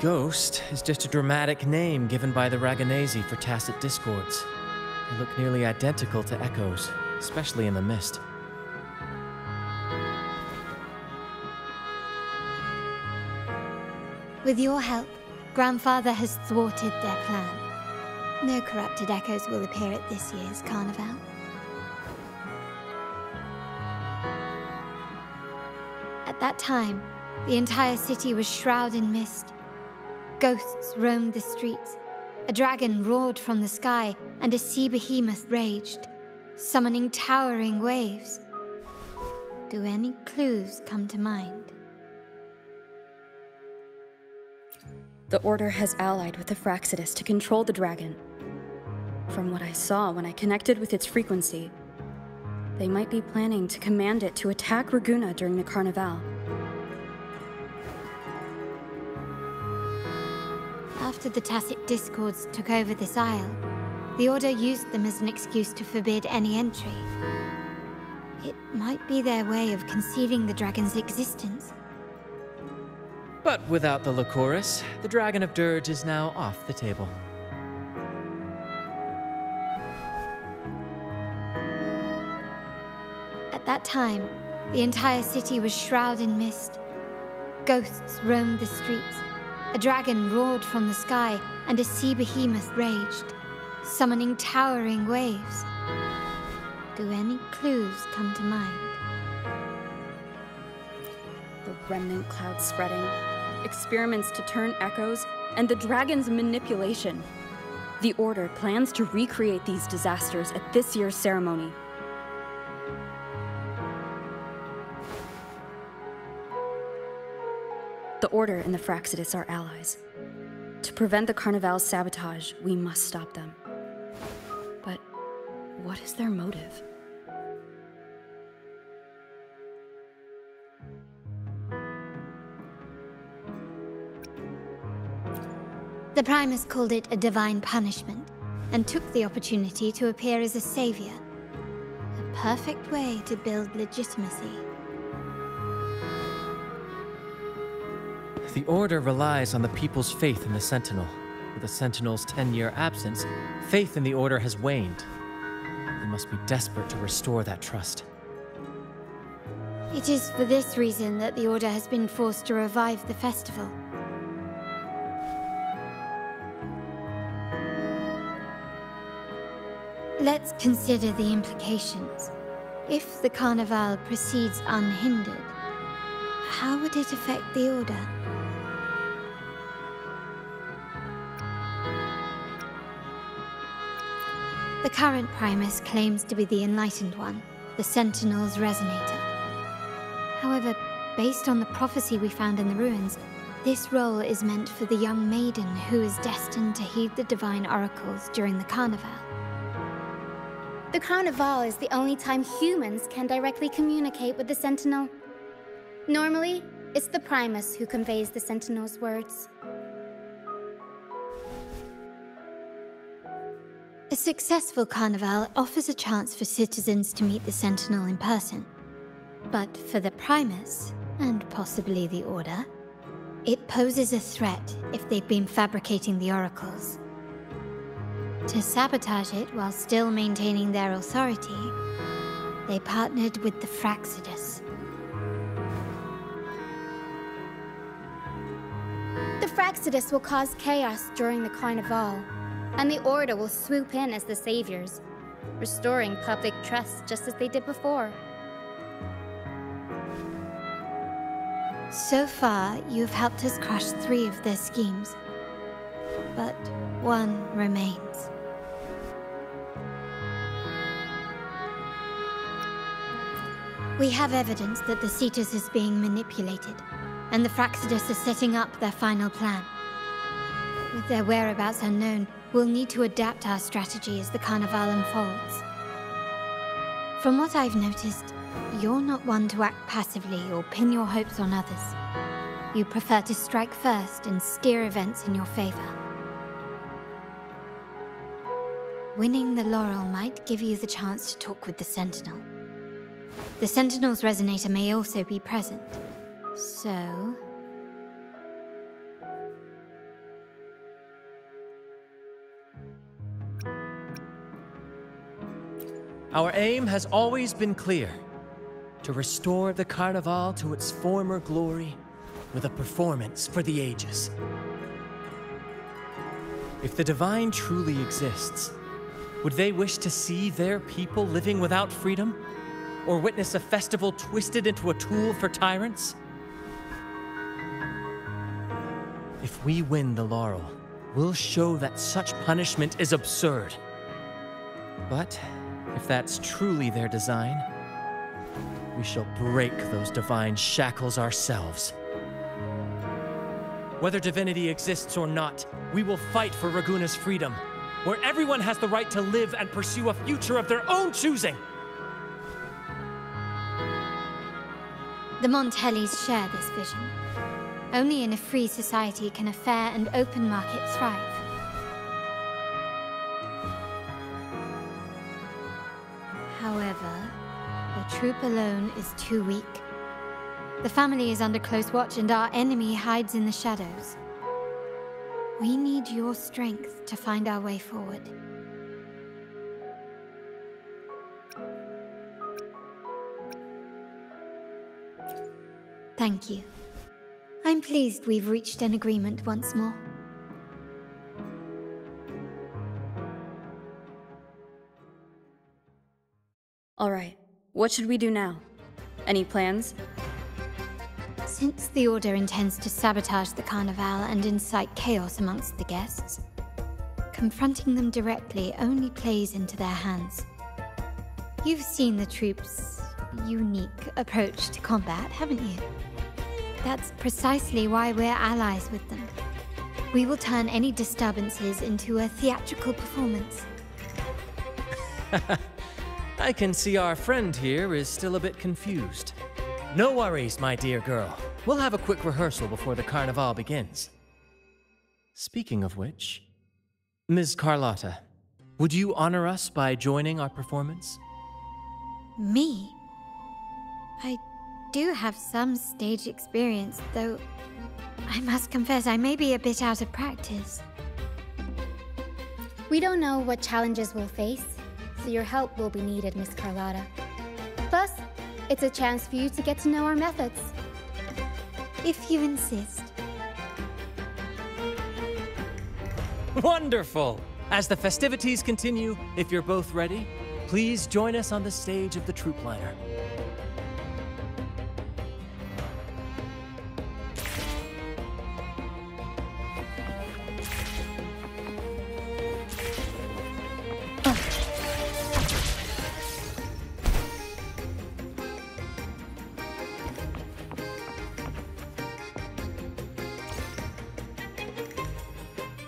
Speaker 6: Ghost is just a dramatic name given by the Ragganese for tacit discords. They look nearly identical to echoes, especially in the mist.
Speaker 1: With your help, Grandfather has thwarted their plan. No corrupted echoes will appear at this year's carnival. At that time, the entire city was shrouded in mist. Ghosts roamed the streets. A dragon roared from the sky, and a sea behemoth raged, summoning towering waves. Do any clues come to mind?
Speaker 14: The Order has allied with the Fraxidus to control the dragon. From what I saw when I connected with its frequency, they might be planning to command it to attack Raguna during the Carnival.
Speaker 1: After the tacit discords took over this isle, the Order used them as an excuse to forbid any entry. It might be their way of concealing the dragon's existence.
Speaker 6: But without the Lycoris, the Dragon of Dirge is now off the table.
Speaker 1: At that time, the entire city was shrouded in mist. Ghosts roamed the streets. A dragon roared from the sky, and a sea behemoth raged, summoning towering waves. Do any clues come to mind?
Speaker 14: The remnant cloud spreading, experiments to turn echoes, and the dragon's manipulation. The Order plans to recreate these disasters at this year's ceremony. The Order and the Fraxidus are allies. To prevent the Carnival's sabotage, we must stop them. But what is their motive?
Speaker 1: The Primus called it a divine punishment, and took the opportunity to appear as a savior. A perfect way to build legitimacy.
Speaker 6: The Order relies on the people's faith in the Sentinel. With the Sentinel's 10-year absence, faith in the Order has waned. They must be desperate to restore that trust.
Speaker 1: It is for this reason that the Order has been forced to revive the festival. Let's consider the implications. If the Carnival proceeds unhindered, how would it affect the Order? The current Primus claims to be the Enlightened One, the Sentinel's Resonator. However, based on the prophecy we found in the ruins, this role is meant for the young maiden who is destined to heed the divine oracles during the Carnival. The Carnival is the only time humans can directly communicate with the Sentinel. Normally, it's the Primus who conveys the Sentinel's words. A successful Carnival offers a chance for citizens to meet the Sentinel in person. But for the Primus, and possibly the Order, it poses a threat if they've been fabricating the oracles. To sabotage it while still maintaining their authority, they partnered with the Fraxidus. The Fraxidus will cause chaos during the Carnival, and the Order will swoop in as the saviors, restoring public trust just as they did before. So far, you've helped us crush 3 of their schemes, but one remains. We have evidence that the Cetus is being manipulated, and the Fraxidus are setting up their final plan. With their whereabouts unknown, we'll need to adapt our strategy as the Carnival unfolds. From what I've noticed, you're not one to act passively or pin your hopes on others. You prefer to strike first and steer events in your favor. Winning the laurel might give you the chance to talk with the Sentinel. The Sentinel's Resonator may also be present, so...
Speaker 6: Our aim has always been clear: to restore the Carnival to its former glory with a performance for the ages. If the Divine truly exists, would they wish to see their people living without freedom? Or witness a festival twisted into a tool for tyrants? If we win the laurel, we'll show that such punishment is absurd. But if that's truly their design, we shall break those divine shackles ourselves. Whether divinity exists or not, we will fight for Raguna's freedom, where everyone has the right to live and pursue a future of their own choosing.
Speaker 1: The Montellis share this vision. Only in a free society can a fair and open market thrive. However, the troop alone is too weak. The family is under close watch and our enemy hides in the shadows. We need your strength to find our way forward. Thank you. I'm pleased we've reached an agreement once more.
Speaker 14: All right, what should we do now? Any plans?
Speaker 1: Since the Order intends to sabotage the Carnival and incite chaos amongst the guests, confronting them directly only plays into their hands. You've seen the troops' unique approach to combat, haven't you? That's precisely why we're allies with them. We will turn any disturbances into a theatrical performance.
Speaker 6: I can see our friend here is still a bit confused. No worries, my dear girl. We'll have a quick rehearsal before the Carnival begins. Speaking of which, Ms. Carlotta, would you honor us by joining our performance?
Speaker 1: Me? I do have some stage experience, though
Speaker 3: I must confess I may be a bit out of practice.
Speaker 1: We don't know what challenges we'll face, so your help will be needed, Miss Carlotta. Plus, it's a chance for you to get to know our methods.
Speaker 3: If you insist.
Speaker 6: Wonderful! As the festivities continue, if you're both ready, please join us on the stage of the troop liner.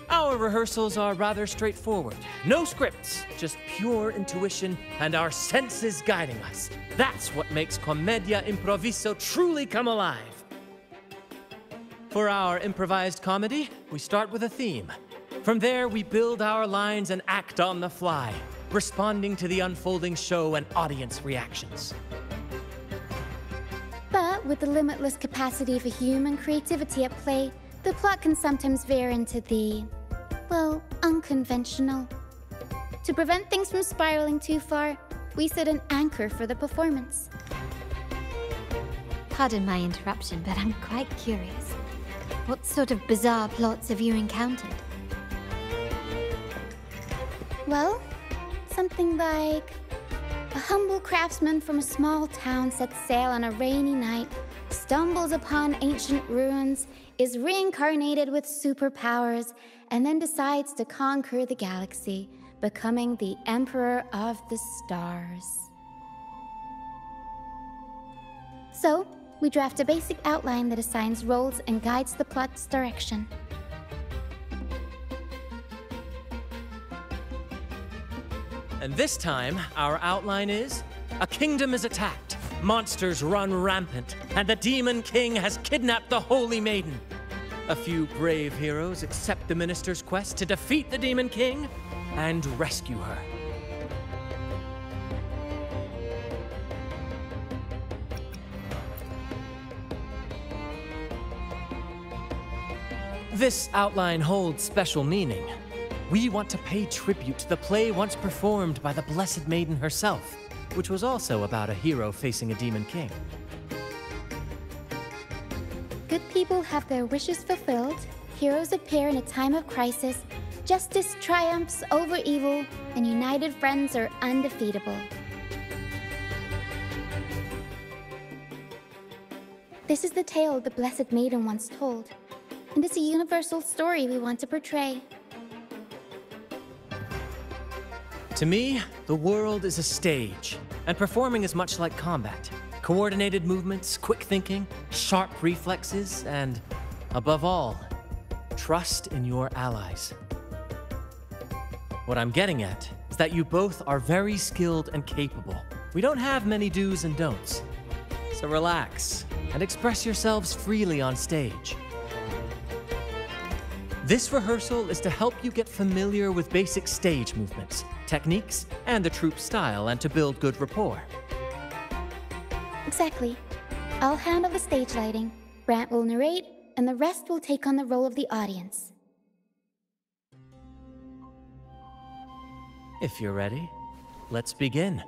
Speaker 6: Our rehearsals are rather straightforward. No scripts, just pure intuition and our senses guiding us. That's what makes Commedia Improviso truly come alive. For our improvised comedy, we start with a theme. From there, we build our lines and act on the fly, responding to the unfolding show and audience reactions.
Speaker 1: But with the limitless capacity for human creativity at play, the plot can sometimes veer into the, well, unconventional. To prevent things from spiraling too far, we set an anchor for the performance.
Speaker 3: Pardon my interruption, but I'm quite curious. What sort of bizarre plots have you encountered?
Speaker 1: Well, something like a humble craftsman from a small town sets sail on a rainy night, stumbles upon ancient ruins, is reincarnated with superpowers, and then decides to conquer the galaxy, becoming the Emperor of the Stars. So, we draft a basic outline that assigns roles and guides the plot's direction.
Speaker 6: And this time, our outline is: a kingdom is attacked, monsters run rampant, and the Demon King has kidnapped the Holy Maiden. A few brave heroes accept the minister's quest to defeat the Demon King and rescue her. This outline holds special meaning. We want to pay tribute to the play once performed by the Blessed Maiden herself, which was also about a hero facing a Demon King.
Speaker 1: Good people have their wishes fulfilled, heroes appear in a time of crisis, justice triumphs over evil, and united friends are undefeatable. This is the tale the Blessed Maiden once told, and it's a universal story we want to portray.
Speaker 6: To me, the world is a stage, and performing is much like combat. Coordinated movements, quick thinking, sharp reflexes, and, above all, trust in your allies. What I'm getting at is that you both are very skilled and capable. We don't have many do's and don'ts. So relax and express yourselves freely on stage. This rehearsal is to help you get familiar with basic stage movements, techniques, and the troupe style, and to build good rapport.
Speaker 1: Exactly. I'll handle the stage lighting, Brant will narrate, and the rest will take on the role of the audience.
Speaker 6: If you're ready, let's begin.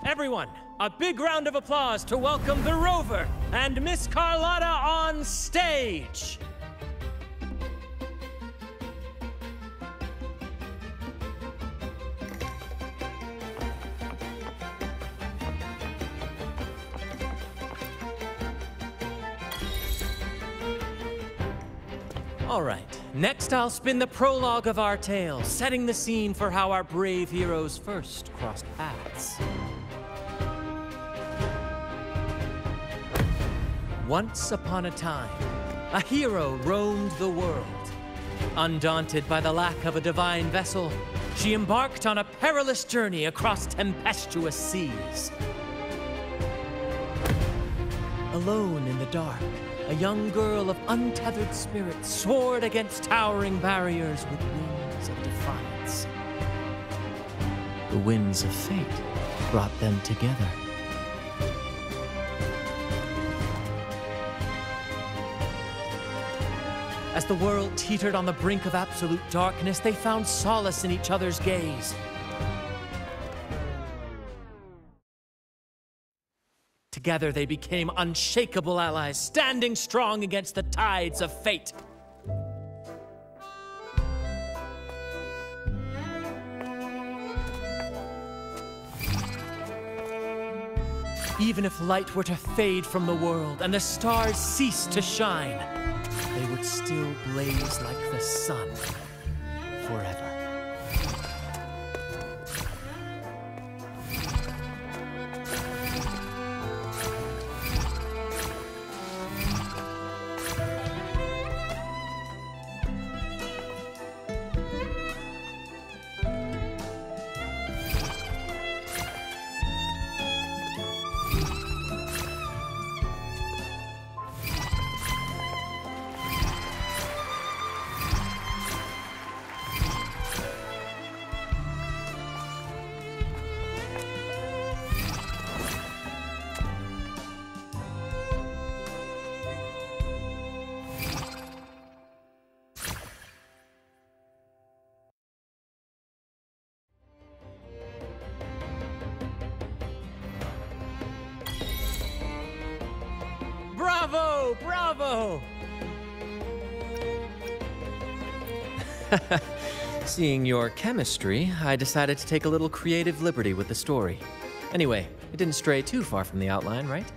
Speaker 6: Everyone, a big round of applause to welcome the Rover and Miss Carlotta on stage! All right, next I'll spin the prologue of our tale, setting the scene for how our brave heroes first crossed paths. Once upon a time, a hero roamed the world. Undaunted by the lack of a divine vessel, she embarked on a perilous journey across tempestuous seas. Alone in the dark, a young girl of untethered spirit soared against towering barriers with wings of defiance. The winds of fate brought them together. As the world teetered on the brink of absolute darkness, they found solace in each other's gaze. Together they became unshakable allies, standing strong against the tides of fate. Even if light were to fade from the world and the stars cease to shine, they would still blaze like the sun forever. Bravo! Bravo! Seeing your chemistry, I decided to take a little creative liberty with the story. Anyway, it didn't stray too far from the outline, right?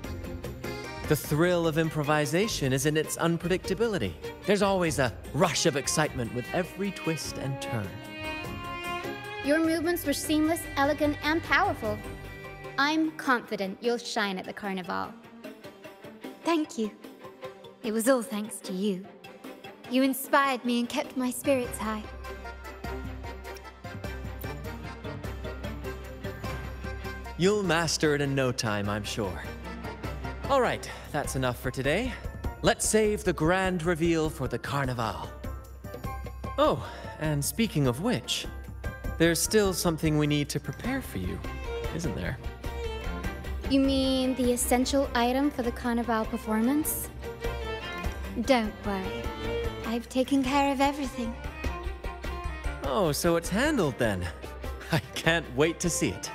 Speaker 6: The thrill of improvisation is in its unpredictability. There's always a rush of excitement with every twist and turn.
Speaker 1: Your movements were seamless, elegant, and powerful. I'm confident you'll shine at the Carnival.
Speaker 15: Thank you. It was all thanks to you. You inspired me and kept my spirits high.
Speaker 6: You'll master it in no time, I'm sure. All right, that's enough for today. Let's save the grand reveal for the Carnival. Oh, and speaking of which, there's still something we need to prepare for you, isn't there?
Speaker 1: You mean the essential item for the Carnival performance?
Speaker 15: Don't worry. I've taken care of everything.
Speaker 6: Oh, so it's handled then. I can't wait to see it.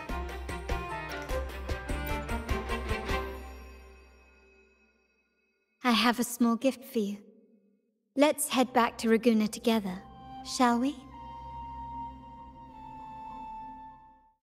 Speaker 15: I have a small gift for you. Let's head back to Ragunna together, shall we?